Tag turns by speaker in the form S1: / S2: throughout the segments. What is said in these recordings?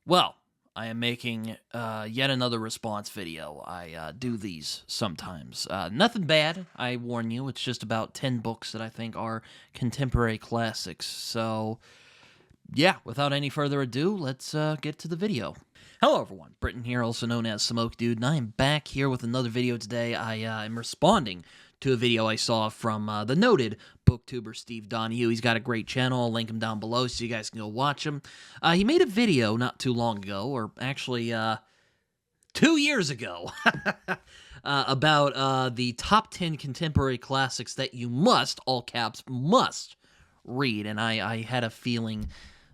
S1: Well, I am making yet another response video. I do these sometimes. Nothing bad, I warn you. It's just about 10 books that I think are contemporary classics. So, yeah, without any further ado, let's get to the video. Hello, everyone. Britton here, also known as Smoke Dude, and I am back here with another video today. I am responding to a video I saw from the noted booktuber Steve Donahue. He's got a great channel. I'll link him down below so you guys can go watch him. He made a video not too long ago, or actually 2 years ago, about the top 10 contemporary classics that you must, all caps, must read. And I had a feeling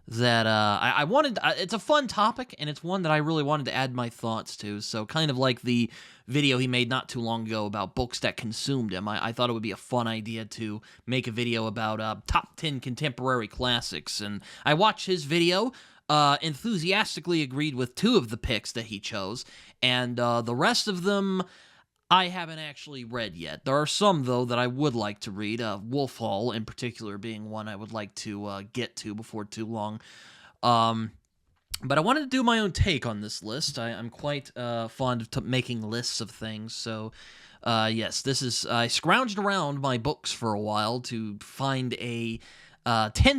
S1: that I wanted, it's a fun topic, and it's one that I really wanted to add my thoughts to, so kind of like the video he made not too long ago about books that consumed him, I thought it would be a fun idea to make a video about top 10 contemporary classics, and I watched his video, enthusiastically agreed with 2 of the picks that he chose, and the rest of them I haven't actually read yet. There are some, though, that I would like to read, Wolf Hall in particular being one I would like to get to before too long. But I wanted to do my own take on this list. I'm quite fond of making lists of things, so yes, this is... I scrounged around my books for a while to find 10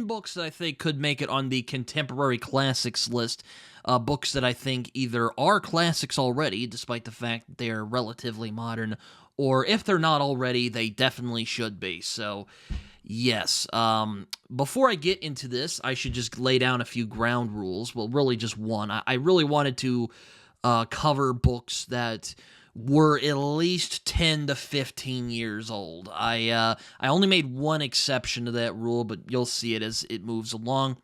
S1: books that I think could make it on the contemporary classics list. Books that I think either are classics already, despite the fact that they're relatively modern, or if they're not already, they definitely should be. So, yes. Before I get into this, I should just lay down a few ground rules. Well, really just one. I really wanted to cover books that were at least 10 to 15 years old. I only made one exception to that rule, but you'll see it as it moves along.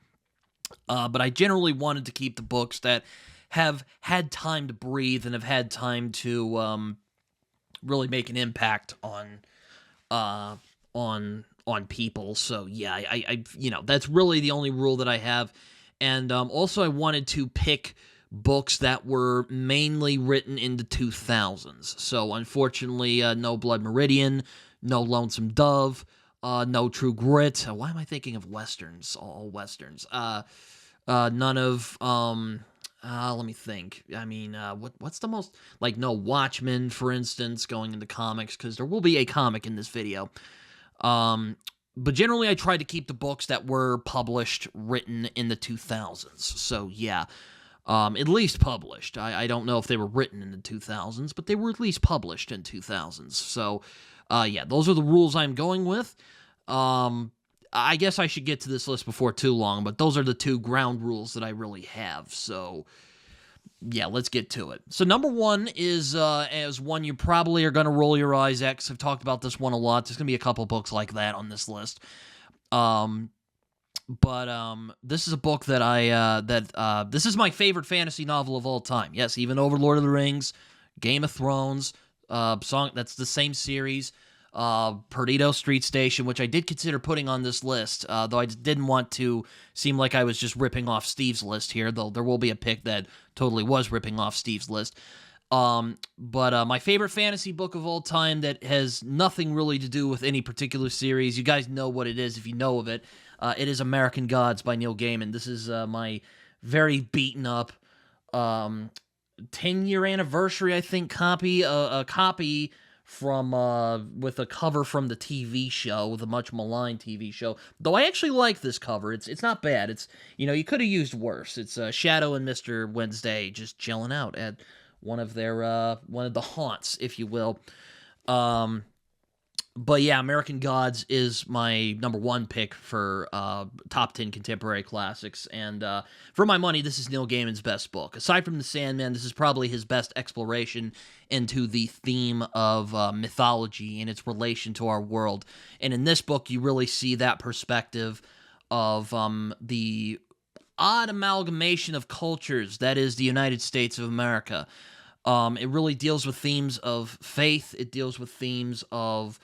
S1: But I generally wanted to keep the books that have had time to breathe and have had time to really make an impact on people. So yeah, I that's really the only rule that I have. And also, I wanted to pick books that were mainly written in the 2000s. So unfortunately, no Blood Meridian, no Lonesome Dove. No True Grit. Why am I thinking of westerns? All westerns. None of, let me think. I mean, what's the most, like, no Watchmen, for instance, going into comics, because there will be a comic in this video. But generally, I tried to keep the books that were published, written in the 2000s. So, yeah. At least published. I don't know if they were written in the 2000s, but they were at least published in 2000s. So, yeah, those are the rules I'm going with. I guess I should get to this list before too long, but those are the 2 ground rules that I really have. So, yeah, let's get to it. So, number 1 is as one you probably are going to roll your eyes at, because I've talked about this one a lot. There's going to be a couple books like that on this list. But this is a book that this is my favorite fantasy novel of all time. Yes, even over Lord of the Rings, Game of Thrones, that's the same series. Perdido Street Station, which I did consider putting on this list, though I didn't want to seem like I was just ripping off Steve's list here, though there will be a pick that totally was ripping off Steve's list. But my favorite fantasy book of all time that has nothing really to do with any particular series, you guys know what it is if you know of it. It is American Gods by Neil Gaiman. This is my very beaten up 10-year anniversary, I think, copy, a copy from with a cover from the TV show, the much maligned TV show. Though I actually like this cover. It's not bad. It's, you could have used worse. It's Shadow and Mr. Wednesday just chilling out at one of the haunts, if you will. But yeah, American Gods is my number 1 pick for top 10 contemporary classics, and for my money, this is Neil Gaiman's best book. Aside from The Sandman, this is probably his best exploration into the theme of mythology and its relation to our world. And in this book, you really see that perspective of the odd amalgamation of cultures that is the United States of America. It really deals with themes of faith. It deals with themes of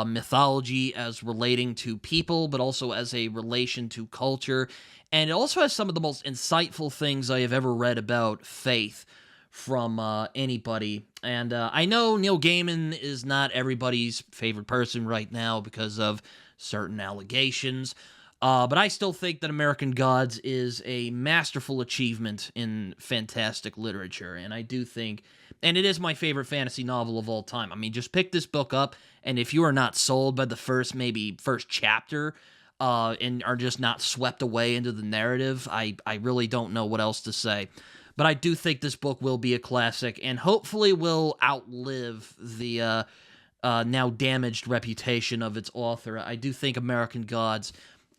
S1: mythology as relating to people, but also as a relation to culture. And it also has some of the most insightful things I have ever read about faith from anybody. And I know Neil Gaiman is not everybody's favorite person right now because of certain allegations. But I still think that American Gods is a masterful achievement in fantastic literature, and I do think, and it is my favorite fantasy novel of all time. I mean, just pick this book up, and if you are not sold by the first chapter, and are just not swept away into the narrative, I really don't know what else to say. But I do think this book will be a classic, and hopefully will outlive the now damaged reputation of its author. I do think American Gods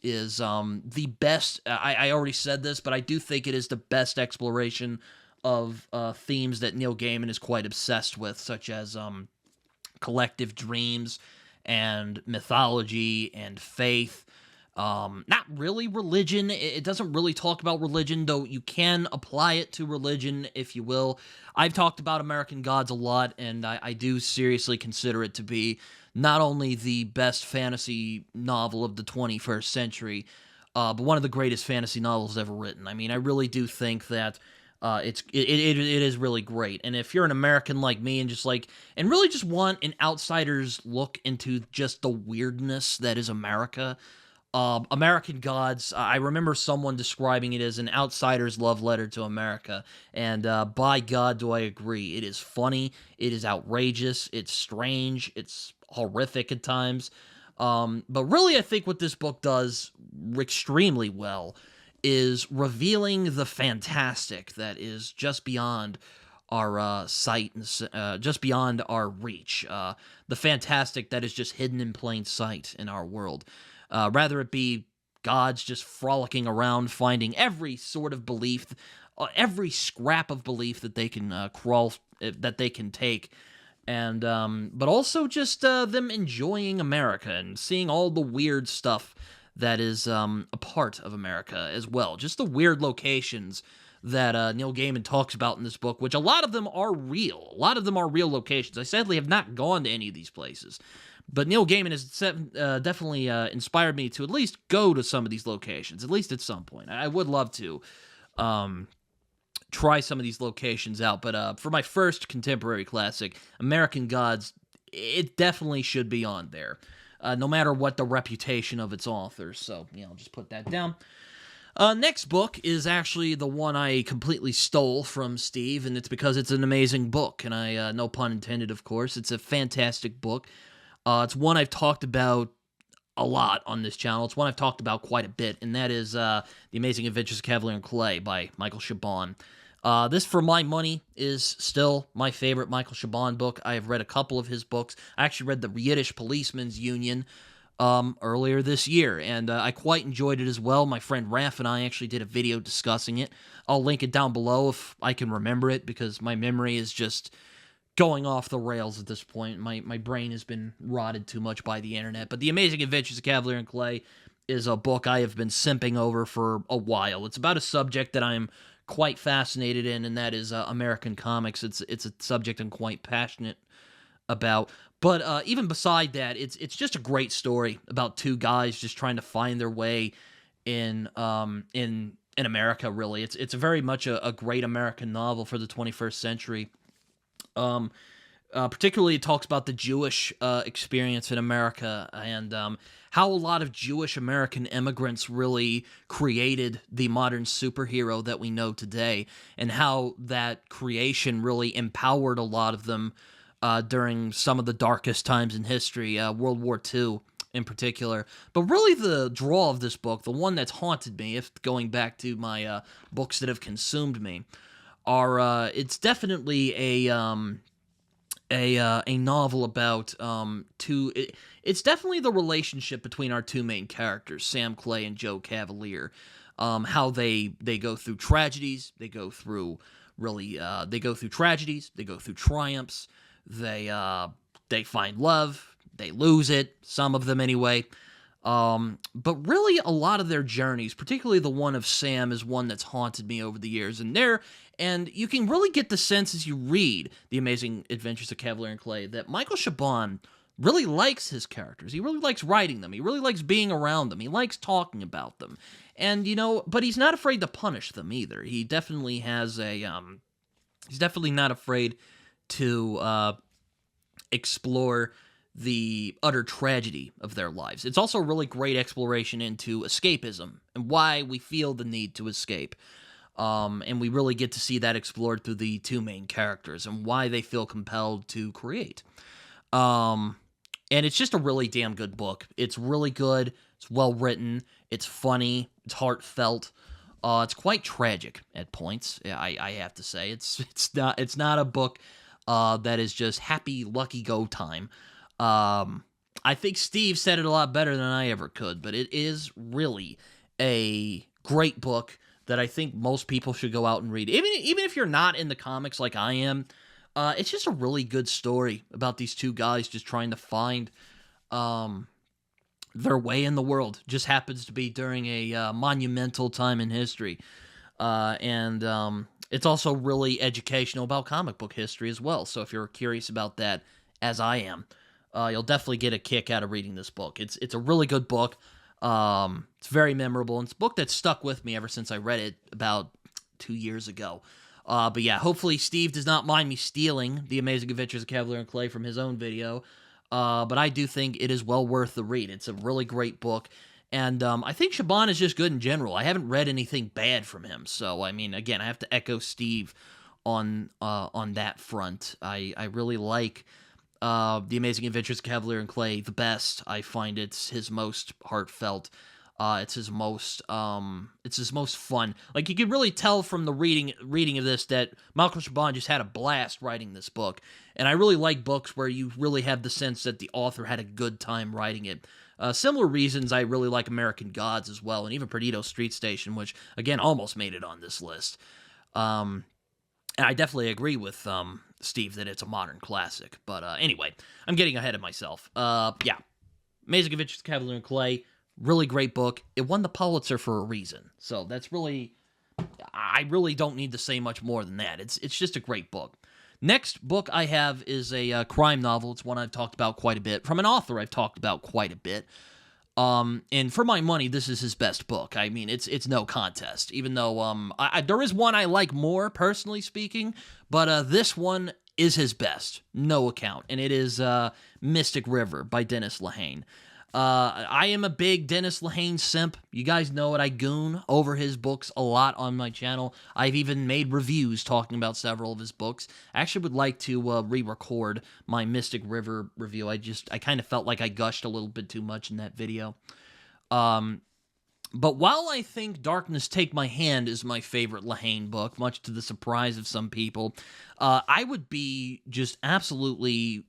S1: is the best. I already said this, but I do think it is the best exploration of themes that Neil Gaiman is quite obsessed with, such as collective dreams and mythology and faith. Not really religion. It doesn't really talk about religion, though you can apply it to religion, if you will. I've talked about American Gods a lot, and I do seriously consider it to be not only the best fantasy novel of the 21st century, but one of the greatest fantasy novels ever written. I mean, I really do think that it is really great. And if you're an American like me and really just want an outsider's look into just the weirdness that is America, American Gods, I remember someone describing it as an outsider's love letter to America, and by God do I agree. It is funny, it is outrageous, it's strange, it's horrific at times, but really I think what this book does extremely well is revealing the fantastic that is just beyond our sight and just beyond our reach, the fantastic that is just hidden in plain sight in our world. Rather it be gods just frolicking around, finding every sort of belief, every scrap of belief that they can that they can take, and but also just them enjoying America and seeing all the weird stuff that is a part of America as well. Just the weird locations that Neil Gaiman talks about in this book, which a lot of them are real. A lot of them are real locations. I sadly have not gone to any of these places. But Neil Gaiman has definitely inspired me to at least go to some of these locations, at least at some point. I would love to try some of these locations out. But for my first contemporary classic, American Gods, it definitely should be on there, no matter what the reputation of its author. So, I'll just put that down. Next book is actually the one I completely stole from Steve, and it's because it's an amazing book. And no pun intended, of course. It's a fantastic book. It's one I've talked about a lot on this channel. It's one I've talked about quite a bit, and that is The Amazing Adventures of Kavalier and Clay by Michael Chabon. This, for my money, is still my favorite Michael Chabon book. I have read a couple of his books. I actually read The Yiddish Policeman's Union earlier this year, and I quite enjoyed it as well. My friend Raph and I actually did a video discussing it. I'll link it down below if I can remember it, because my memory is just going off the rails at this point. My brain has been rotted too much by the internet. But The Amazing Adventures of Kavalier and Clay is a book I have been simping over for a while. It's about a subject that I'm quite fascinated in, and that is American comics. It's a subject I'm quite passionate about. But even beside that, it's just a great story about two guys just trying to find their way in America. Really, it's very much a great American novel for the 21st century. Particularly, it talks about the Jewish experience in America, and how a lot of Jewish American immigrants really created the modern superhero that we know today, and how that creation really empowered a lot of them during some of the darkest times in history, World War II in particular. But really the draw of this book, the one that's haunted me, if going back to my books that have consumed me, are it's definitely a novel about it's definitely the relationship between our two main characters, Sam Clay and Joe Kavalier. How they go through tragedies, they go through tragedies, they go through triumphs, they find love, they lose it, some of them anyway. But really a lot of their journeys, particularly the one of Sam, is one that's haunted me over the years. And you can really get the sense as you read The Amazing Adventures of Kavalier and Clay that Michael Chabon really likes his characters. He really likes writing them. He really likes being around them. He likes talking about them. And, but he's not afraid to punish them either. He definitely has he's definitely not afraid to explore the utter tragedy of their lives. It's also a really great exploration into escapism and why we feel the need to escape. And we really get to see that explored through the two main characters and why they feel compelled to create. Um, and it's just a really damn good book. It's really good. It's well written. It's funny. It's heartfelt. It's quite tragic at points. Yeah, I have to say it's not a book that is just happy, lucky go time. I think Steve said it a lot better than I ever could, but it is really a great book that I think most people should go out and read. Even if you're not in the comics like I am, it's just a really good story about these two guys just trying to find their way in the world. Just happens to be during a monumental time in history. And it's also really educational about comic book history as well. So if you're curious about that, as I am, you'll definitely get a kick out of reading this book. It's a really good book. It's very memorable, and it's a book that stuck with me ever since I read it about 2 years ago. But yeah, hopefully Steve does not mind me stealing The Amazing Adventures of Cavalier and Clay from his own video. But I do think it is well worth the read. It's a really great book. And I think Shaban is just good in general. I haven't read anything bad from him. So, I mean, again, I have to echo Steve on that front. I really like The Amazing Adventures of Cavalier and Clay the best. I find it's his most heartfelt. It's his most fun. Like, you could really tell from the reading of this that Malcolm Chabon just had a blast writing this book. And I really like books where you really have the sense that the author had a good time writing it. Similar reasons I really like American Gods as well, and even Perdido Street Station, which, again, almost made it on this list. And I definitely agree with Steve that it's a modern classic. But anyway, I'm getting ahead of myself. Yeah, Amazing Adventures of Cavalier and Clay, really great book. It won the Pulitzer for a reason. So that's really, I really don't need to say much more than that. It's just a great book. Next book I have is a crime novel. It's one I've talked about quite a bit. From an author I've talked about quite a bit. And for my money, this is his best book. I mean, it's no contest. Even though there is one I like more, personally speaking, but this one is his best, no account. And it is Mystic River by Dennis Lehane. I am a big Dennis Lehane simp. You guys know it. I goon over his books a lot on my channel. I've even made reviews talking about several of his books. I actually would like to re-record my Mystic River review. I kind of felt like I gushed a little bit too much in that video. But while I think Darkness Take My Hand is my favorite Lehane book, much to the surprise of some people, I would be just absolutely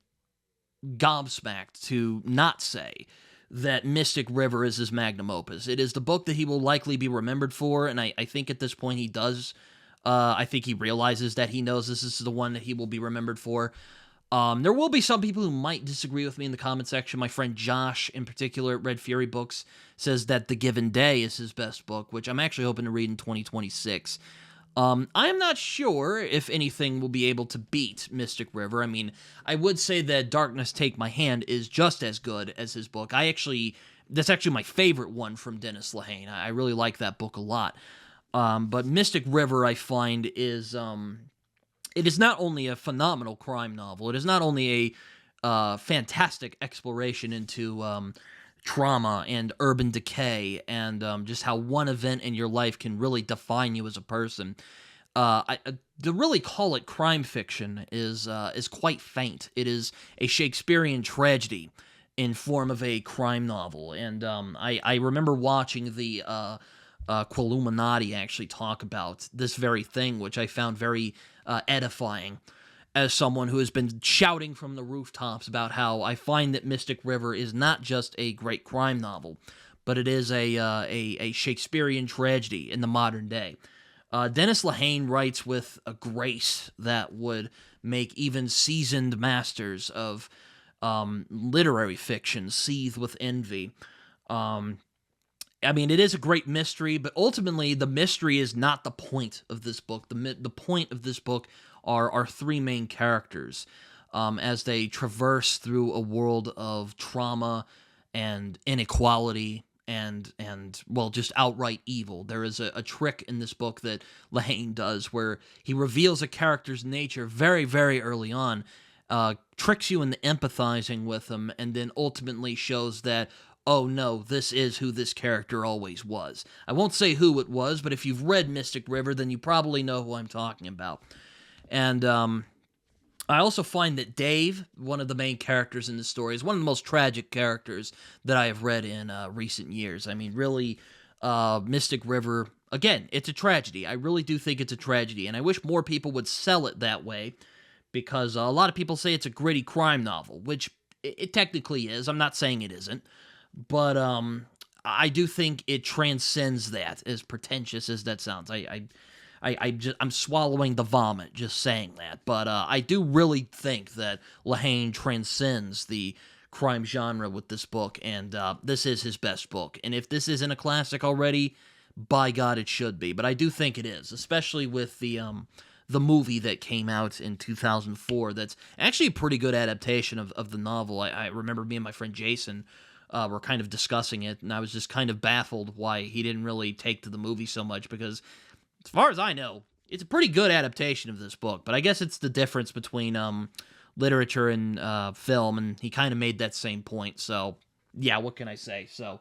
S1: gobsmacked to not say that Mystic River is his magnum opus. It is the book that he will likely be remembered for, and I think at this point he does. I think he realizes that he knows this is the one that he will be remembered for. There will be some people who might disagree with me in the comment section. My friend Josh, in particular, at Red Fury Books, says that The Given Day is his best book, which I'm actually hoping to read in 2026. I'm not sure if anything will be able to beat Mystic River. I mean, I would say that Darkness Take My Hand is just as good as his book. That's actually my favorite one from Dennis Lehane. I really like that book a lot. But Mystic River, I find, is, it is not only a phenomenal crime novel, it is not only a fantastic exploration into trauma and urban decay and just how one event in your life can really define you as a person. To really call it crime fiction is quite faint. It is a Shakespearean tragedy in form of a crime novel. And I remember watching the Quilluminati actually talk about this very thing, which I found very edifying, as someone who has been shouting from the rooftops about how I find that Mystic River is not just a great crime novel, but it is a Shakespearean tragedy in the modern day. Dennis Lehane writes with a grace that would make even seasoned masters of literary fiction seethe with envy. I mean, it is a great mystery, but ultimately the mystery is not the point of this book. The point of this book are our three main characters as they traverse through a world of trauma and inequality and well, just outright evil. There is a trick in this book that Lehane does where he reveals a character's nature very, very early on, tricks you into empathizing with him, and then ultimately shows that, oh no, this is who this character always was. I won't say who it was, but if you've read Mystic River, then you probably know who I'm talking about. And I also find that Dave, one of the main characters in the story, is one of the most tragic characters that I have read in recent years. I mean, really, Mystic River, again, it's a tragedy. I really do think it's a tragedy, and I wish more people would sell it that way, because a lot of people say it's a gritty crime novel, which it technically is. I'm not saying it isn't, but I do think it transcends that, as pretentious as that sounds. I'm swallowing the vomit just saying that, but I do really think that Lehane transcends the crime genre with this book, and this is his best book. And if this isn't a classic already, by God, it should be. But I do think it is, especially with the movie that came out in 2004. That's actually a pretty good adaptation of the novel. I remember me and my friend Jason were kind of discussing it, and I was just kind of baffled why he didn't really take to the movie so much, because as far as I know, it's a pretty good adaptation of this book. But I guess it's the difference between literature and film, and he kind of made that same point. So, yeah, what can I say? So,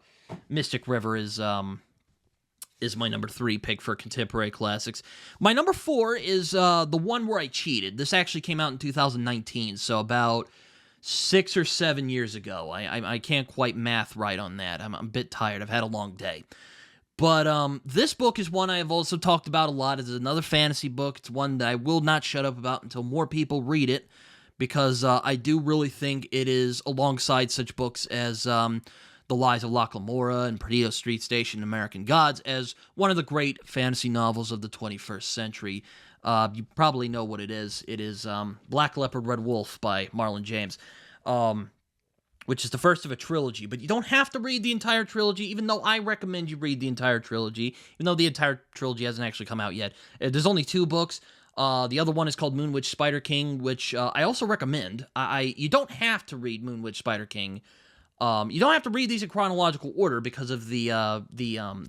S1: Mystic River is my number 3 pick for contemporary classics. My number 4 is the one where I cheated. This actually came out in 2019, so about 6 or 7 years ago. I can't quite math right on that. I'm a bit tired. I've had a long day. But this book is one I have also talked about a lot. It's another fantasy book. It's one that I will not shut up about until more people read it, because I do really think it is, alongside such books as The Lies of Locke Lamora and Perdido Street Station and American Gods, as one of the great fantasy novels of the 21st century. You probably know what it is. It is Black Leopard, Red Wolf by Marlon James, which is the first of a trilogy. But you don't have to read the entire trilogy, even though I recommend you read the entire trilogy, even though the entire trilogy hasn't actually come out yet. There's only 2 books. The other one is called Moonwitch Spider King, which I also recommend. You don't have to read Moonwitch Spider King. You don't have to read these in chronological order because of the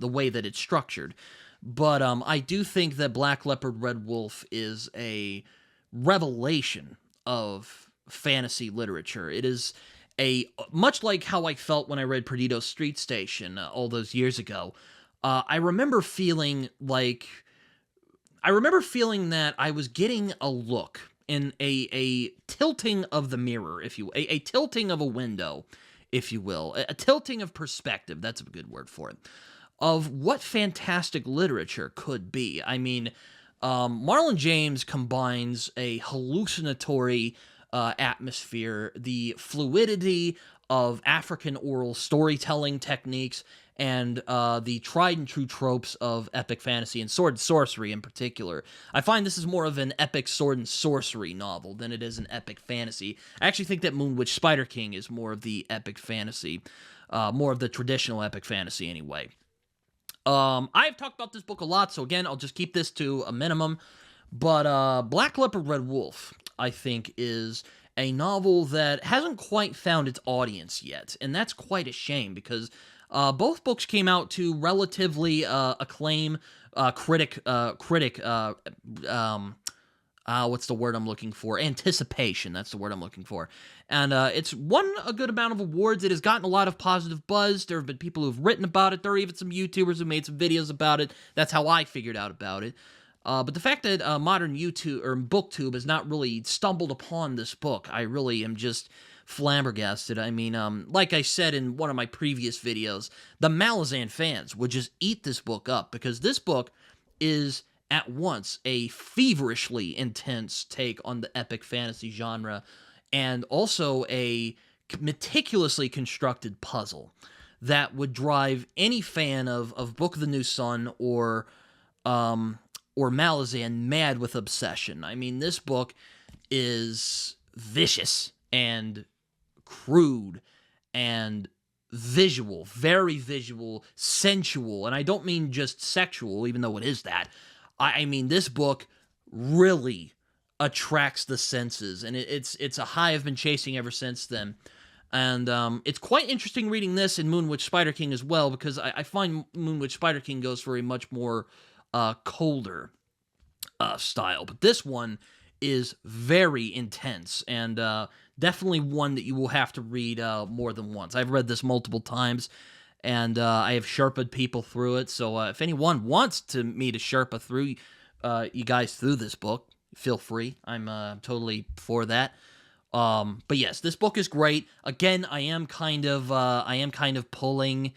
S1: way that it's structured. But I do think that Black Leopard, Red Wolf is a revelation of fantasy literature. It is much like how I felt when I read Perdido Street Station all those years ago. I remember feeling that I was getting a look in a tilting of the mirror, if you a tilting of a window, if you will, a tilting of perspective. That's a good word for it, of what fantastic literature could be. I mean, Marlon James combines a hallucinatory atmosphere, the fluidity of African oral storytelling techniques, and the tried and true tropes of epic fantasy and sword and sorcery in particular. I find this is more of an epic sword and sorcery novel than it is an epic fantasy. I actually think that Moonwitch Spider King is more of the epic fantasy, more of the traditional epic fantasy anyway. I've talked about this book a lot, so again, I'll just keep this to a minimum. But Black Leopard, Red Wolf, I think, is a novel that hasn't quite found its audience yet, and that's quite a shame, because both books came out to relatively acclaim, what's the word I'm looking for? Anticipation, that's the word I'm looking for. And it's won a good amount of awards. It has gotten a lot of positive buzz. There have been people who've written about it. There are even some YouTubers who made some videos about it. That's how I figured out about it. But the fact that modern YouTube or BookTube has not really stumbled upon this book, I really am just flabbergasted. I mean, like I said in one of my previous videos, the Malazan fans would just eat this book up, because this book is at once a feverishly intense take on the epic fantasy genre, and also a meticulously constructed puzzle that would drive any fan of Book of the New Sun or Malazan mad with obsession. I mean, this book is vicious and crude and visual, very visual, sensual, and I don't mean just sexual, even though it is that. I mean, this book really attracts the senses, and it's a high I've been chasing ever since then. And it's quite interesting reading this in Moonwitch Spider King as well, because I find Moonwitch Spider King goes for a much more colder style. But this one is very intense, and definitely one that you will have to read more than once. I've read this multiple times, and I have Sherpa'd people through it, so if anyone wants me to Sherpa through you guys through this book, feel free. I'm totally for that. But yes, this book is great. Again, I am kind of pulling,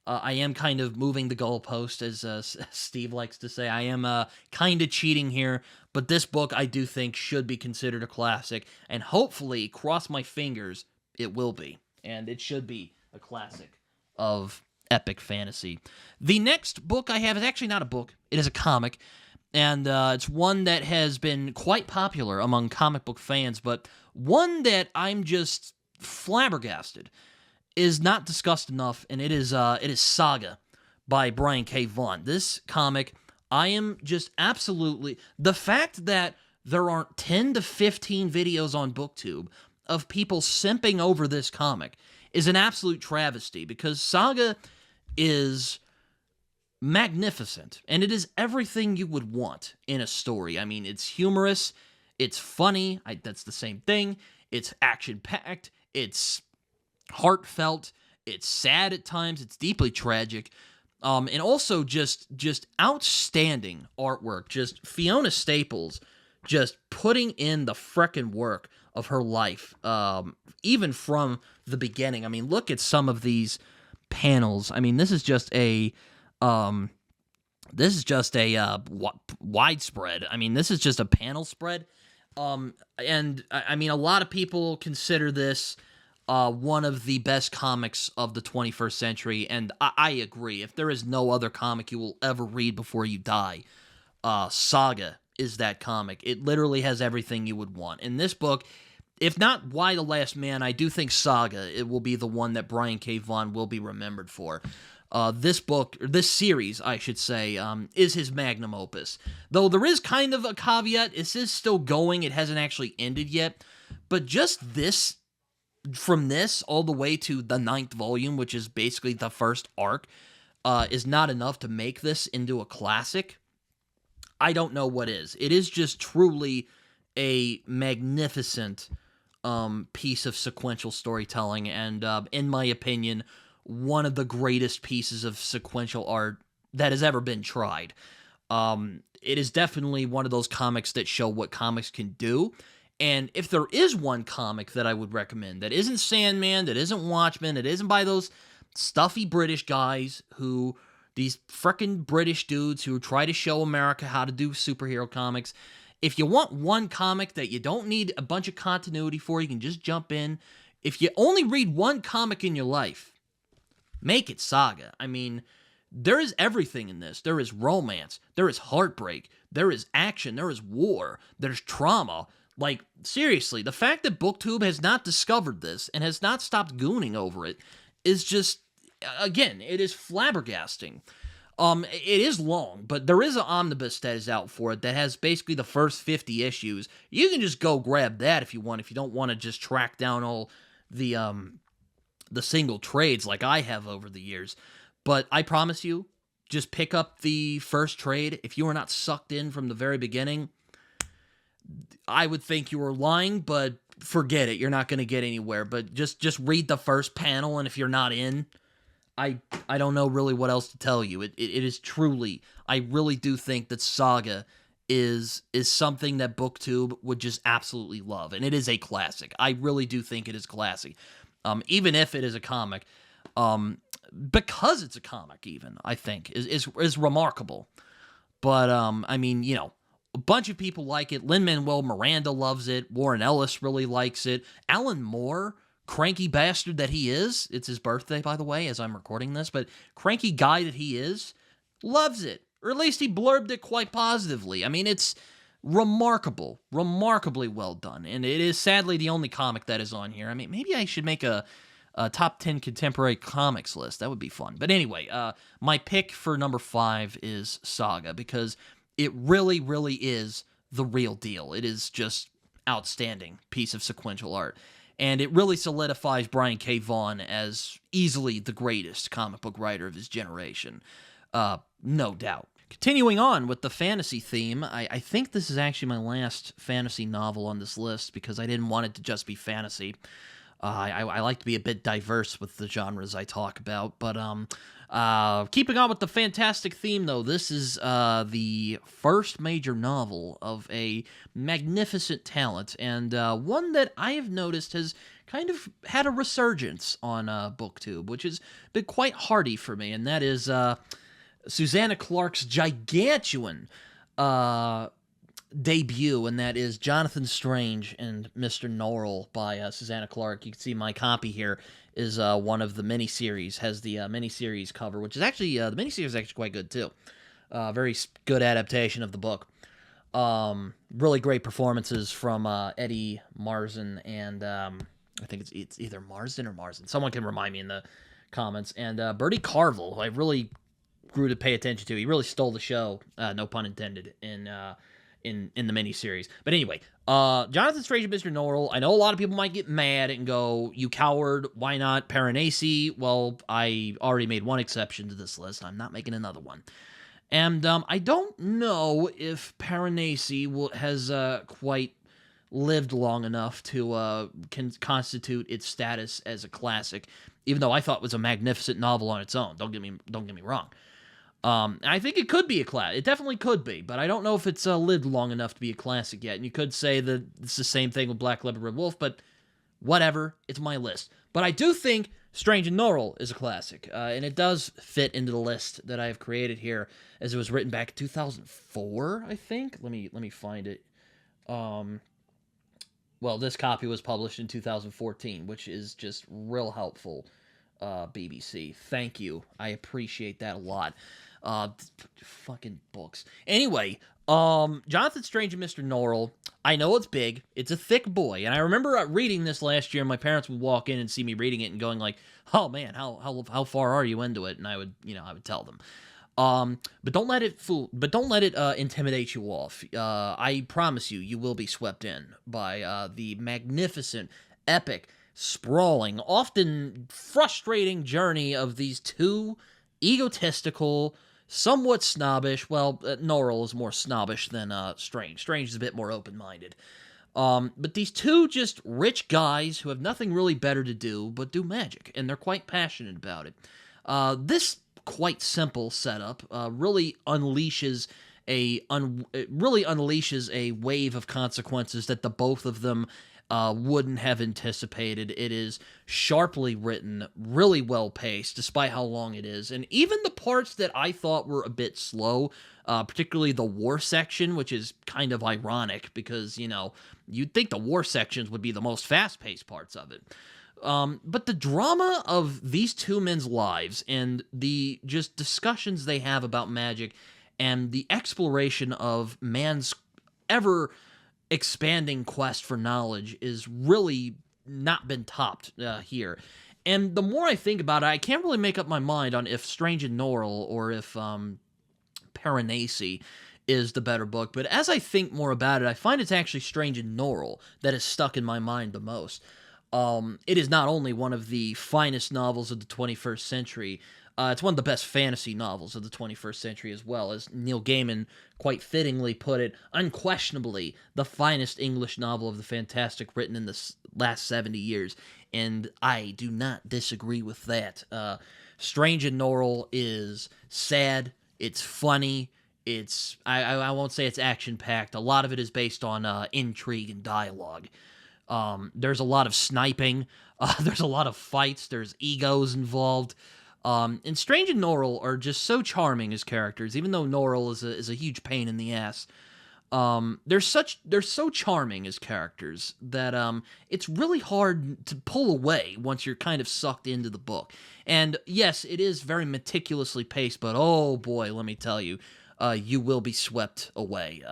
S1: I am kind of moving the goalpost, as Steve likes to say. I am kind of cheating here, but this book I do think should be considered a classic, and hopefully, cross my fingers, it will be, and it should be a classic of epic fantasy. The next book I have is actually not a book; it is a comic. And it's one that has been quite popular among comic book fans, but one that I'm just flabbergasted is not discussed enough, and it is Saga by Brian K. Vaughan. This comic, I am just absolutely... The fact that there aren't 10 to 15 videos on BookTube of people simping over this comic is an absolute travesty, because Saga is magnificent, and it is everything you would want in a story. I mean, it's humorous, it's funny, that's the same thing, it's action-packed, it's heartfelt, it's sad at times, it's deeply tragic, and also just outstanding artwork. Just Fiona Staples just putting in the frickin' work of her life, even from the beginning. I mean, look at some of these panels. I mean, this is just a widespread. I mean, this is just a panel spread. And I mean, a lot of people consider this one of the best comics of the 21st century, and I agree. If there is no other comic you will ever read before you die, Saga is that comic. It literally has everything you would want. In this book, if not Y the Last Man, I do think Saga, it will be the one that Brian K. Vaughan will be remembered for. This book, or this series, I should say, is his magnum opus. Though there is kind of a caveat, this is still going, it hasn't actually ended yet, but just this, from this all the way to the 9th volume, which is basically the first arc, is not enough to make this into a classic. I don't know what is. It is just truly a magnificent piece of sequential storytelling, and in my opinion, one of the greatest pieces of sequential art that has ever been tried. It is definitely one of those comics that show what comics can do. And if there is one comic that I would recommend that isn't Sandman, that isn't Watchmen, that isn't by those stuffy British guys who, these frickin' British dudes who try to show America how to do superhero comics, if you want one comic that you don't need a bunch of continuity for, you can just jump in. If you only read one comic in your life, make it Saga. I mean, there is everything in this. There is romance. There is heartbreak. There is action. There is war. There's trauma. Like, seriously, the fact that BookTube has not discovered this and has not stopped gooning over it is just, again, it is flabbergasting. It is long, but there is an omnibus that is out for it that has basically the first 50 issues. You can just go grab that if you want, if you don't want to just track down all the single trades like I have over the years. But I promise you, just pick up the first trade. If you are not sucked in from the very beginning, I would think you were lying, but forget it. You're not going to get anywhere. But just read the first panel, and if you're not in, I don't know really what else to tell you. It is truly, I really do think that Saga is something that BookTube would just absolutely love, and it is a classic. I really do think it is classic. Even if it is a comic, because it's a comic, even, I think, is remarkable. But, I mean, you know, a bunch of people like it. Lin-Manuel Miranda loves it. Warren Ellis really likes it. Alan Moore, cranky bastard that he is, it's his birthday, by the way, as I'm recording this, but cranky guy that he is, loves it. Or at least he blurbed it quite positively. I mean, it's remarkably well done, and it is sadly the only comic that is on here. I mean, maybe I should make a top 10 contemporary comics list. That would be fun. But anyway, my pick for number 5 is Saga, because it really is the real deal. It is just outstanding piece of sequential art, and it really solidifies Brian K. Vaughan as easily the greatest comic book writer of his generation. No doubt. Continuing on with the fantasy theme, I think this is actually my last fantasy novel on this list because I didn't want it to just be fantasy. I like to be a bit diverse with the genres I talk about, but keeping on with the fantastic theme, though, this is the first major novel of a magnificent talent, and one that I have noticed has kind of had a resurgence on BookTube, which has been quite hearty for me, and that is Susanna Clarke's gigantuan debut, and that is Jonathan Strange and Mr. Norrell by Susanna Clarke. You can see my copy here is one of the miniseries, has the miniseries cover, which is actually, the miniseries is actually quite good too. Very good adaptation of the book. Really great performances from Eddie Marsan and I think it's either Marsden or Marsan. Someone can remind me in the comments. And Bertie Carvel, who I really grew to pay attention to. He really stole the show, no pun intended, in the miniseries. But anyway, Jonathan Strange and Mr. Norrell. I know a lot of people might get mad and go, "You coward! Why not Piranesi?" Well, I already made one exception to this list. I'm not making another one. And I don't know if Piranesi has quite lived long enough to can constitute its status as a classic, even though I thought it was a magnificent novel on its own. Don't get me wrong. I think it could be a classic. It definitely could be, but I don't know if it's lived long enough to be a classic yet. And you could say that it's the same thing with Black Leopard Red Wolf, but whatever. It's my list. But I do think Strange and Norrell is a classic, and it does fit into the list that I have created here, as it was written back in 2004, I think. Let me find it. Well, this copy was published in 2014, which is just real helpful, BBC. Thank you. I appreciate that a lot. Fucking books. Anyway, Jonathan Strange and Mr. Norrell, I know it's big. It's a thick boy. And I remember reading this last year, and my parents would walk in and see me reading it and going like, "Oh man, how far are you into it?" And I would tell them. But don't let it intimidate you off. I promise you will be swept in by the magnificent, epic, sprawling, often frustrating journey of these two egotistical, somewhat snobbish. Well, Norrell is more snobbish than Strange. Strange is a bit more open-minded. But these two just rich guys who have nothing really better to do but do magic, and they're quite passionate about it. This quite simple setup really unleashes a wave of consequences that the both of them wouldn't have anticipated. It is sharply written, really well paced, despite how long it is, and even the parts that I thought were a bit slow, particularly the war section, which is kind of ironic because you'd think the war sections would be the most fast paced parts of it. But the drama of these two men's lives and the just discussions they have about magic and the exploration of man's ever expanding quest for knowledge is really not been topped here. And the more I think about it, I can't really make up my mind on if Strange and Norrell or if Piranesi is the better book. But as I think more about it, I find it's actually Strange and Norrell that is stuck in my mind the most. It is not only one of the finest novels of the 21st century, it's one of the best fantasy novels of the 21st century as well. As Neil Gaiman quite fittingly put it, unquestionably the finest English novel of the fantastic written in the last 70 years. And I do not disagree with that. Strange and Norrell is sad, it's funny, I won't say it's action-packed. A lot of it is based on intrigue and dialogue. There's a lot of sniping, there's a lot of fights, there's egos involved. And Strange and Norrell are just so charming as characters, even though Norrell is a huge pain in the ass. They're so charming as characters that it's really hard to pull away once you're kind of sucked into the book. And yes, it is very meticulously paced, but oh boy, let me tell you, you will be swept away.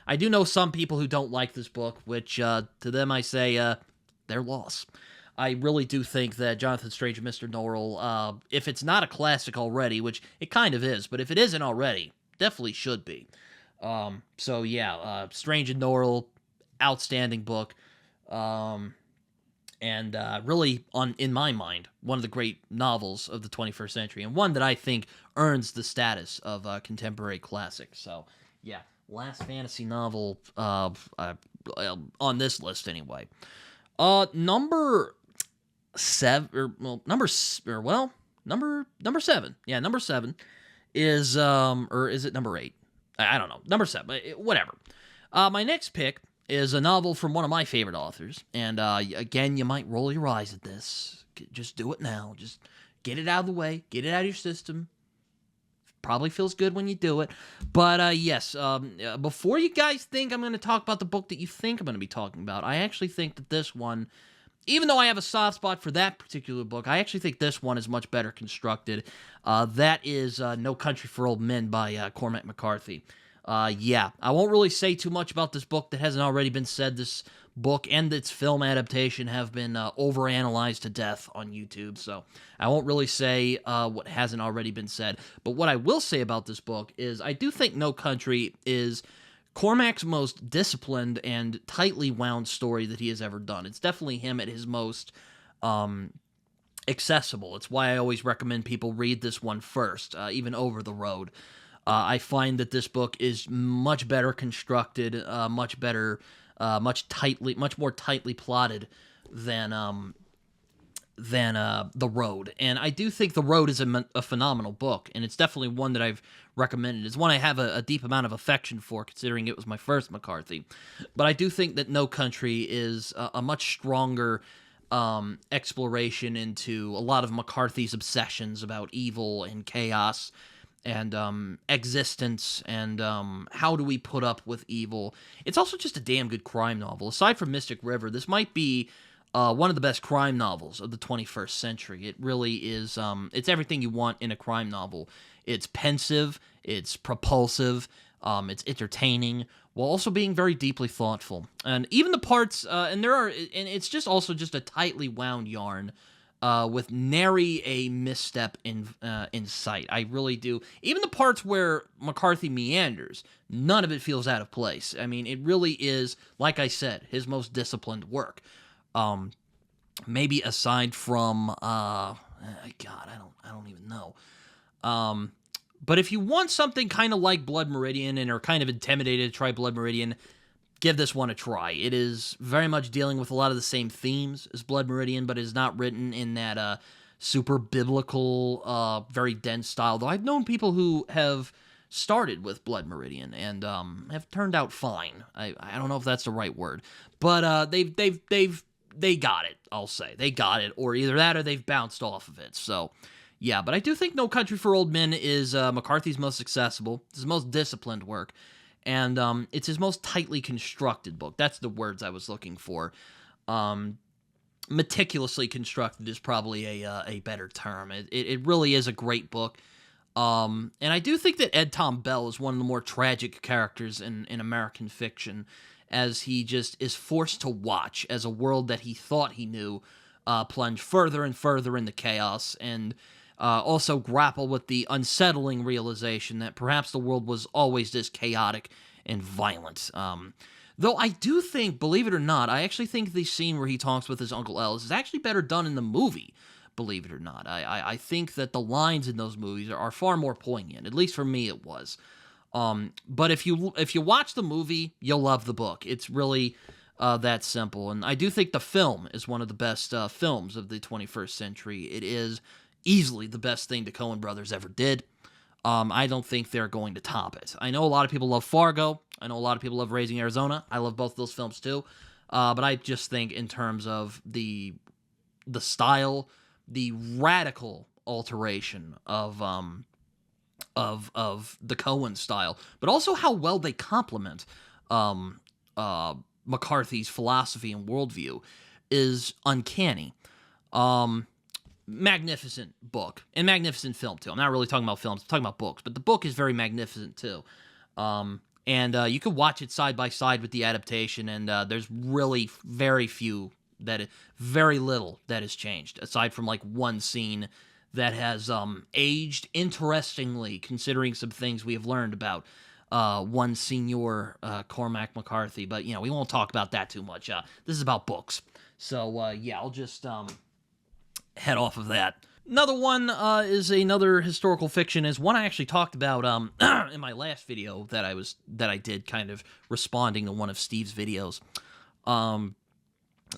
S1: I do know some people who don't like this book, which to them I say their loss. I really do think that Jonathan Strange and Mr. Norrell, if it's not a classic already, which it kind of is, but if it isn't already, definitely should be. Strange and Norrell, outstanding book. and really, in my mind, one of the great novels of the 21st century, and one that I think earns the status of a contemporary classic. So, yeah, last fantasy novel on this list anyway. Number seven, number seven. Yeah, number seven is or is it number eight? I don't know. Number seven, whatever. My next pick is a novel from one of my favorite authors. And again, you might roll your eyes at this. Just do it now. Just get it out of the way. Get it out of your system. Probably feels good when you do it. But yes, before you guys think I'm going to talk about the book that you think I'm going to be talking about, I actually think that this one, even though I have a soft spot for that particular book, I actually think this one is much better constructed. That is No Country for Old Men by Cormac McCarthy. Yeah, I won't really say too much about this book that hasn't already been said. This book and its film adaptation have been overanalyzed to death on YouTube, so I won't really say what hasn't already been said. But what I will say about this book is I do think No Country is Cormac's most disciplined and tightly wound story that he has ever done. It's definitely him at his most accessible. It's why I always recommend people read this one first, even over the road. I find that this book is much better constructed, much more tightly plotted than The Road. And I do think The Road is a phenomenal book, and it's definitely one that I've recommended. It's one I have a deep amount of affection for, considering it was my first McCarthy. But I do think that No Country is a much stronger exploration into a lot of McCarthy's obsessions about evil and chaos and existence and how do we put up with evil. It's also just a damn good crime novel. Aside from Mystic River, this might be one of the best crime novels of the 21st century. It really is. It's everything you want in a crime novel. It's pensive, it's propulsive, it's entertaining, while also being very deeply thoughtful. And even the parts, and it's just also just a tightly wound yarn. With nary a misstep in sight. I really do. Even the parts where McCarthy meanders, none of it feels out of place. I mean, it really is, like I said, his most disciplined work. Maybe aside from, God, I don't even know. But if you want something kind of like Blood Meridian and are kind of intimidated to try Blood Meridian, give this one a try. It is very much dealing with a lot of the same themes as Blood Meridian, but is not written in that super biblical, very dense style. Though I've known people who have started with Blood Meridian and have turned out fine. I don't know if that's the right word, but they got it. I'll say they got it, or either that or they've bounced off of it. So. Yeah, but I do think No Country for Old Men is McCarthy's most accessible, his most disciplined work. And it's his most tightly constructed book. That's the words I was looking for. Meticulously constructed is probably a better term. It really is a great book. And I do think that Ed Tom Bell is one of the more tragic characters in American fiction, as he just is forced to watch as a world that he thought he knew plunge further and further into chaos, and also grapple with the unsettling realization that perhaps the world was always this chaotic and violent. Though I do think, believe it or not, I actually think the scene where he talks with his Uncle Ellis is actually better done in the movie, believe it or not. I think that the lines in those movies are far more poignant. At least for me it was. But if you watch the movie, you'll love the book. It's really that simple. And I do think the film is one of the best films of the 21st century. It is easily the best thing the Coen brothers ever did. I don't think they're going to top it. I know a lot of people love Fargo. I know a lot of people love Raising Arizona. I love both those films too. But I just think in terms of the style, the radical alteration of the Coen style, but also how well they complement McCarthy's philosophy and worldview is uncanny. Magnificent book and magnificent film too. I'm not really talking about films, I'm talking about books, but the book is very magnificent too. And you could watch it side by side with the adaptation, and there's really very little that has changed, aside from like one scene that has aged interestingly, considering some things we have learned about one senior Cormac McCarthy. But, you know, we won't talk about that too much. This is about books. So, yeah, I'll just head off of that. Another one is another historical fiction, is one I actually talked about in my last video that I did, kind of responding to one of Steve's videos.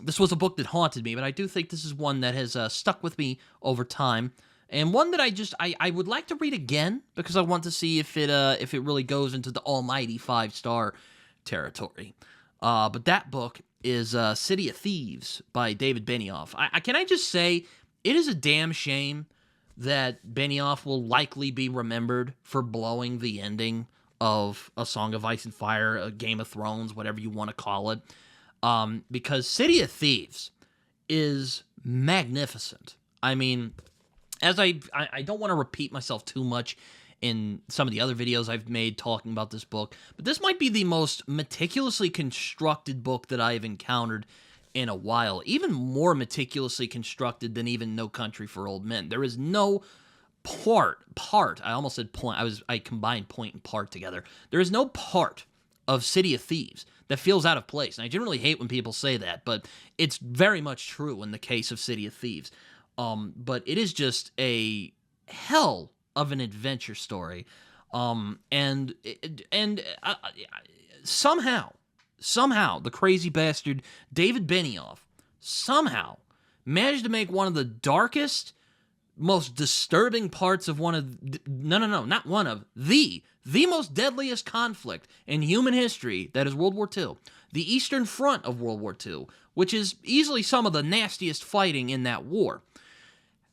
S1: This was a book that haunted me, but I do think this is one that has stuck with me over time, and one that I would like to read again, because I want to see if it really goes into the almighty 5-star territory. But that book is City of Thieves by David Benioff. Can I just say, it is a damn shame that Benioff will likely be remembered for blowing the ending of A Song of Ice and Fire, a Game of Thrones, whatever you want to call it. Because City of Thieves is magnificent. I mean, as I don't want to repeat myself too much in some of the other videos I've made talking about this book, but this might be the most meticulously constructed book that I've encountered in a while. Even more meticulously constructed than even No Country for Old Men. There is no part, I almost said point, I combined point and part together. There is no part of City of Thieves that feels out of place. And I generally hate when people say that, but it's very much true in the case of City of Thieves. But it is just a hell of an adventure story. And somehow, the crazy bastard David Benioff somehow managed to make one of the darkest, most disturbing parts of the most deadliest conflict in human history, that is World War II, the Eastern Front of World War II, which is easily some of the nastiest fighting in that war.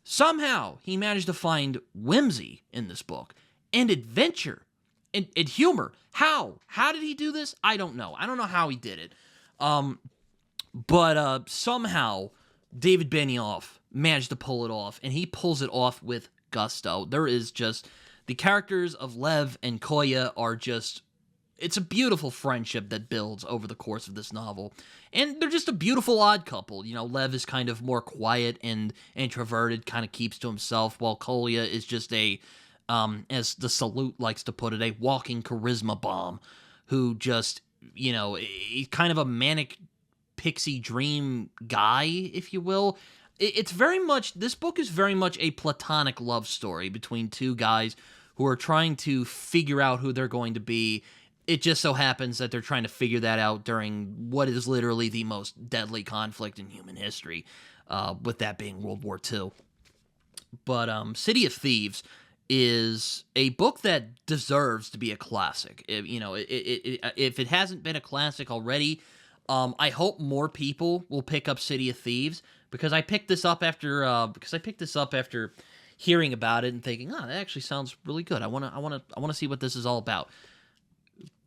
S1: Somehow, he managed to find whimsy in this book, and adventure, and humor. How? How did he do this? I don't know. I don't know how he did it. But somehow, David Benioff managed to pull it off, and he pulls it off with gusto. There is just... The characters of Lev and Koya are just... It's a beautiful friendship that builds over the course of this novel. And they're just a beautiful odd couple. You know, Lev is kind of more quiet and introverted, kind of keeps to himself, while Koya is just a... as the Salute likes to put it, a walking charisma bomb, who just, you know, he's kind of a manic pixie dream guy, if you will. It's very much, this book is very much a platonic love story between two guys who are trying to figure out who they're going to be. It just so happens that they're trying to figure that out during what is literally the most deadly conflict in human history, with that being World War II. But City of Thieves is a book that deserves to be a classic. If it hasn't been a classic already, I hope more people will pick up City of Thieves, because I picked this up after hearing about it and thinking, that actually sounds really good. I want to see what this is all about.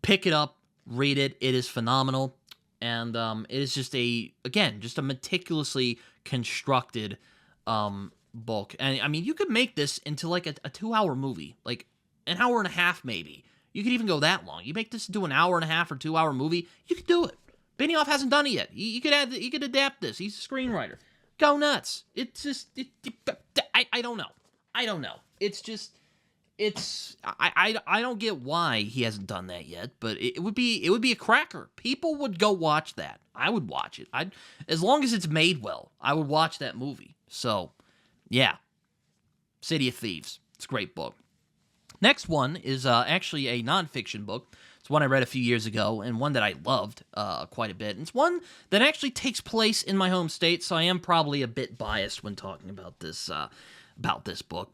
S1: Pick it up, read it. It is phenomenal, and it is just a meticulously constructed book. And I mean, you could make this into like a 2-hour movie, like an hour and a half maybe. You could even go that long. You make this into an hour and a half or 2-hour movie, you could do it. Benioff hasn't done it yet. You could adapt this. He's a screenwriter. Go nuts. It's just, I don't know. I don't get why he hasn't done that yet, but it would be a cracker. People would go watch that. I would watch it. As long as it's made well, I would watch that movie. So, yeah. City of Thieves. It's a great book. Next one is actually a nonfiction book. It's one I read a few years ago, and one that I loved quite a bit. And it's one that actually takes place in my home state, so I am probably a bit biased when talking about this book.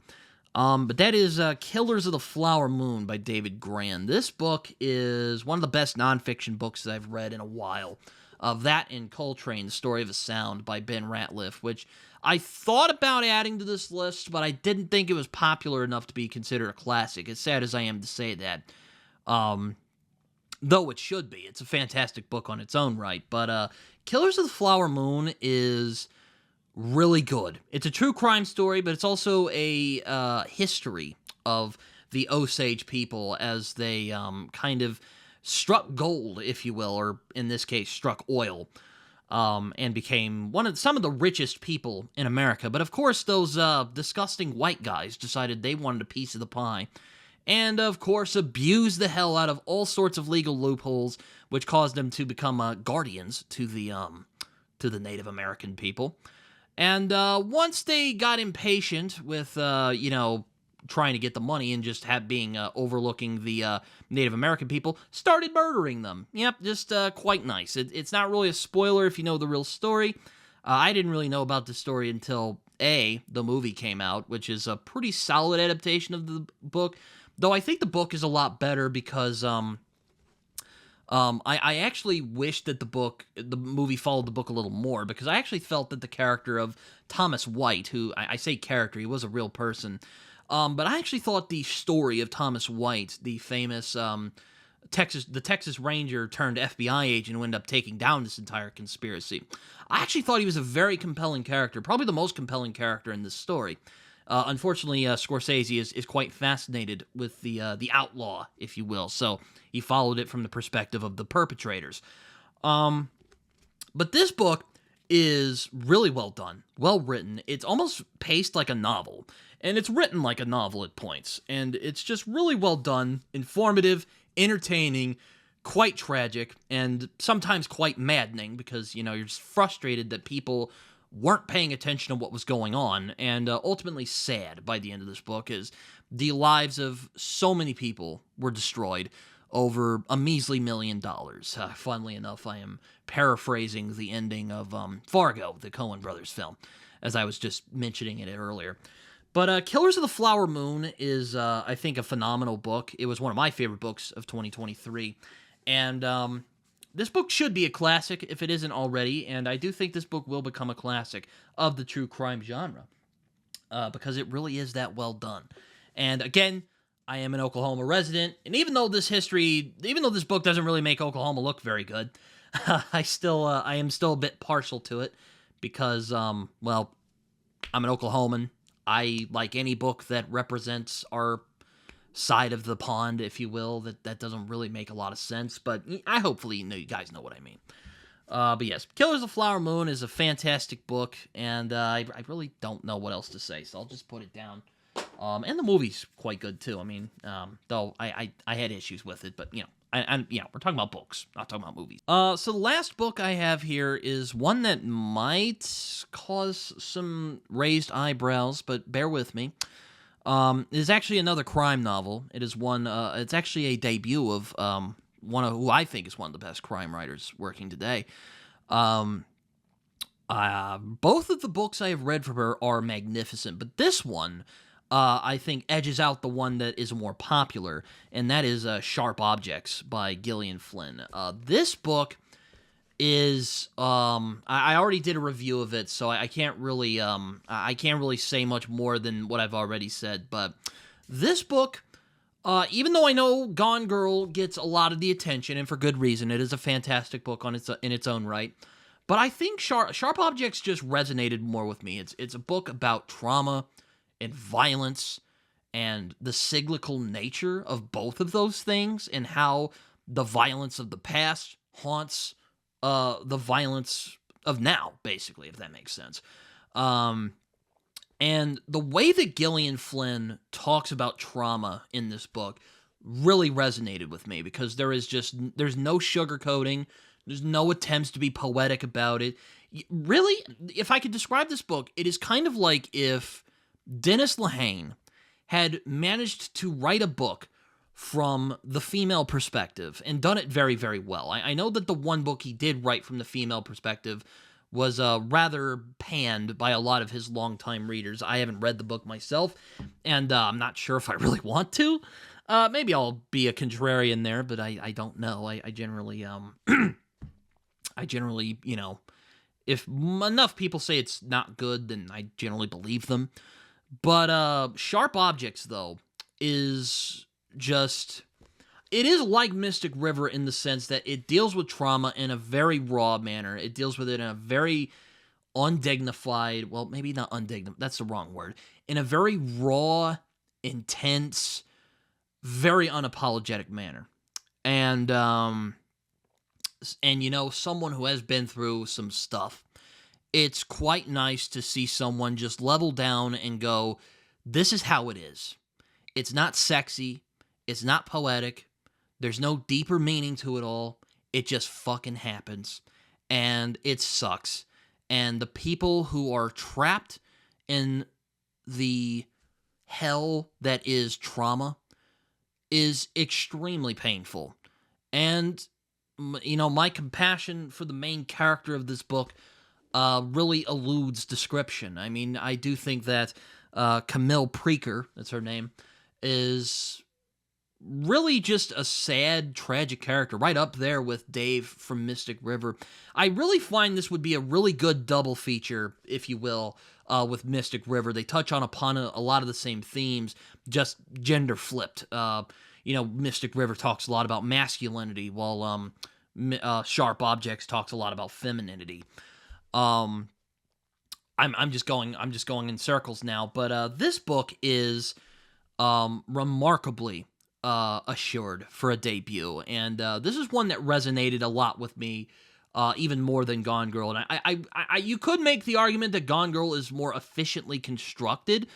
S1: But that is Killers of the Flower Moon by David Grann. This book is one of the best nonfiction books that I've read in a while. That and Coltrane, The Story of a Sound by Ben Ratliff, which I thought about adding to this list, but I didn't think it was popular enough to be considered a classic, as sad as I am to say that. Though it should be. It's a fantastic book on its own right. But Killers of the Flower Moon is really good. It's a true crime story, but it's also a history of the Osage people as they kind of struck gold, if you will, or in this case, struck oil, and became some of the richest people in America. But of course, those disgusting white guys decided they wanted a piece of the pie, and of course abused the hell out of all sorts of legal loopholes, which caused them to become guardians to the Native American people. And once they got impatient with, trying to get the money and just being overlooking the Native American people, started murdering them. Yep, just quite nice. It's not really a spoiler if you know the real story. I didn't really know about the story until the movie came out, which is a pretty solid adaptation of the book. Though I think the book is a lot better because I actually wish that the movie followed the book a little more, because I actually felt that the character of Thomas White, who I say character, he was a real person, but I actually thought the story of Thomas White, the famous Texas Ranger turned FBI agent who ended up taking down this entire conspiracy, I actually thought he was a very compelling character, probably the most compelling character in this story. Unfortunately, Scorsese is quite fascinated with the outlaw, if you will, so he followed it from the perspective of the perpetrators. But this book is really well done, well written. It's almost paced like a novel, and it's written like a novel at points, and it's just really well done, informative, entertaining, quite tragic, and sometimes quite maddening, because, you're just frustrated that people weren't paying attention to what was going on, and ultimately sad by the end of this book, is the lives of so many people were destroyed over a measly $1 million. Funnily enough, I am paraphrasing the ending of Fargo, the Coen brothers film, as I was just mentioning it earlier. But Killers of the Flower Moon is, I think, a phenomenal book. It was one of my favorite books of 2023, and this book should be a classic if it isn't already, and I do think this book will become a classic of the true crime genre, because it really is that well done. And again, I am an Oklahoma resident, and even though this book doesn't really make Oklahoma look very good, I am still a bit partial to it, because, I'm an Oklahoman. I like any book that represents our side of the pond, if you will. That doesn't really make a lot of sense, but hopefully you guys know what I mean. But yes, Killers of the Flower Moon is a fantastic book, and I really don't know what else to say, so I'll just put it down. And the movie's quite good too. I mean, though I had issues with it, but we're talking about books, not talking about movies. So the last book I have here is one that might cause some raised eyebrows, but bear with me. It is actually another crime novel. It is one. It's actually a debut of one of who I think is one of the best crime writers working today. Both of the books I have read from her are magnificent, but this one, I think, edges out the one that is more popular, and that is Sharp Objects by Gillian Flynn. This book is I already did a review of it, so I can't really say much more than what I've already said. But this book, even though I know Gone Girl gets a lot of the attention, and for good reason, it is a fantastic book in its own right. But I think Sharp Objects just resonated more with me. It's a book about trauma and violence and the cyclical nature of both of those things, and how the violence of the past haunts the violence of now, basically, if that makes sense. And the way that Gillian Flynn talks about trauma in this book really resonated with me, because there's no sugarcoating, there's no attempts to be poetic about it. Really, if I could describe this book, it is kind of like if Dennis Lehane had managed to write a book from the female perspective and done it very, very well. I know that the one book he did write from the female perspective was rather panned by a lot of his longtime readers. I haven't read the book myself, and I'm not sure if I really want to. Maybe I'll be a contrarian there, but I don't know. I generally, if enough people say it's not good, then I generally believe them. But Sharp Objects, though, is just... It is like Mystic River in the sense that it deals with trauma in a very raw manner. It deals with it in a very undignified... Well, maybe not undignified. That's the wrong word. In a very raw, intense, very unapologetic manner. And someone who has been through some stuff, it's quite nice to see someone just level down and go, this is how it is. It's not sexy. It's not poetic. There's no deeper meaning to it all. It just fucking happens. And it sucks. And the people who are trapped in the hell that is trauma is extremely painful. And, my compassion for the main character of this book really eludes description. I mean, I do think that Camille Preaker, that's her name, is really just a sad, tragic character, right up there with Dave from Mystic River. I really find this would be a really good double feature, if you will, with Mystic River. They touch upon a lot of the same themes, just gender flipped. Mystic River talks a lot about masculinity, while Sharp Objects talks a lot about femininity. I'm just going in circles now, but this book is remarkably assured for a debut, and this is one that resonated a lot with me, even more than Gone Girl. And I you could make the argument that Gone Girl is more efficiently constructed.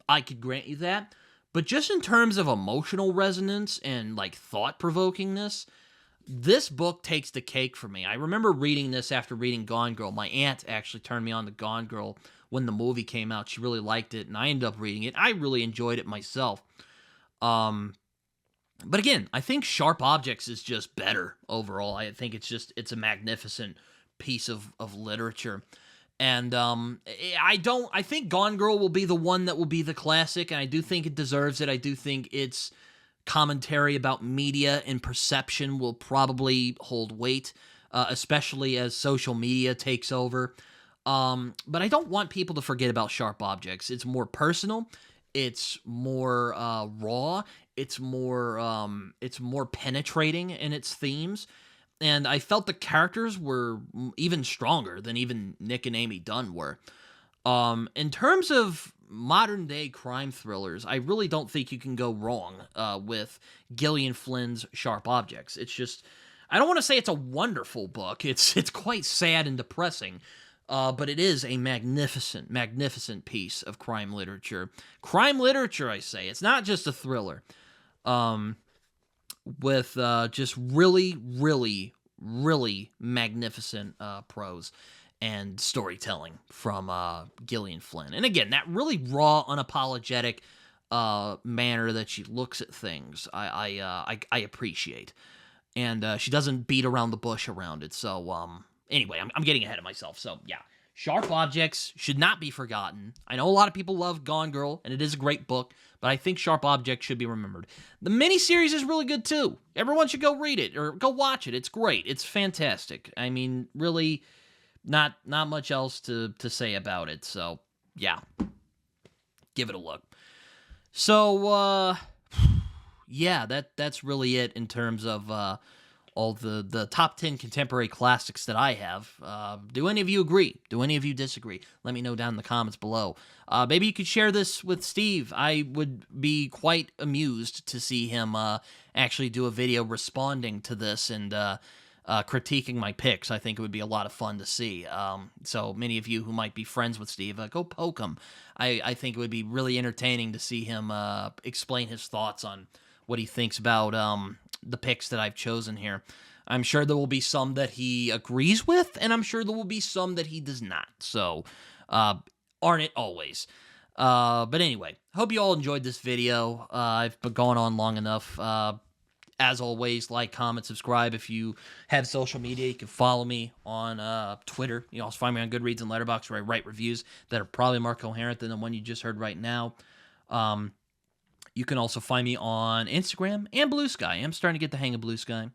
S1: I could grant you that, but just in terms of emotional resonance and like thought provokingness, this book takes the cake for me. I remember reading this after reading Gone Girl. My aunt actually turned me on to Gone Girl when the movie came out. She really liked it, and I ended up reading it. I really enjoyed it myself. But again, I think Sharp Objects is just better overall. I think it's a magnificent piece of literature. And I think Gone Girl will be the one that will be the classic, and I do think it deserves it. I do think its commentary about media and perception will probably hold weight, especially as social media takes over. But I don't want people to forget about Sharp Objects. It's more personal. It's more raw. It's more penetrating in its themes. And I felt the characters were even stronger than even Nick and Amy Dunn were. In terms of modern-day crime thrillers, I really don't think you can go wrong with Gillian Flynn's Sharp Objects. It's just, I don't want to say it's a wonderful book. It's quite sad and depressing. But it is a magnificent, magnificent piece of crime literature. Crime literature, I say. It's not just a thriller. With just really, really, really magnificent prose and storytelling from Gillian Flynn. And again, that really raw, unapologetic manner that she looks at things, I appreciate. And she doesn't beat around the bush around it. So, anyway, I'm getting ahead of myself. So, yeah. Sharp Objects should not be forgotten. I know a lot of people love Gone Girl, and it is a great book, but I think Sharp Objects should be remembered. The miniseries is really good, too. Everyone should go read it, or go watch it. It's great. It's fantastic. I mean, really, not much else to say about it. So, yeah. Give it a look. So, yeah, that's really it in terms of all the top 10 contemporary classics that I have. Do any of you agree? Do any of you disagree? Let me know down in the comments below. Maybe you could share this with Steve. I would be quite amused to see him actually do a video responding to this and critiquing my picks. I think it would be a lot of fun to see. So many of you who might be friends with Steve, go poke him. I think it would be really entertaining to see him explain his thoughts on what he thinks about the picks that I've chosen here. I'm sure there will be some that he agrees with, and I'm sure there will be some that he does not. So, aren't it always? But anyway, hope you all enjoyed this video. I've been going on long enough. As always, like, comment, subscribe. If you have social media, you can follow me on Twitter. You can also find me on Goodreads and Letterboxd, where I write reviews that are probably more coherent than the one you just heard right now. You can also find me on Instagram and Blue Sky. I'm starting to get the hang of Blue Sky.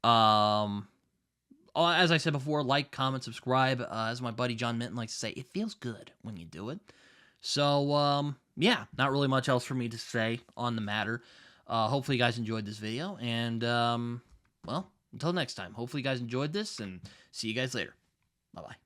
S1: As I said before, like, comment, subscribe. As my buddy John Minton likes to say, it feels good when you do it. So, yeah, not really much else for me to say on the matter. Hopefully you guys enjoyed this video. And, well, until next time, hopefully you guys enjoyed this, and see you guys later. Bye-bye.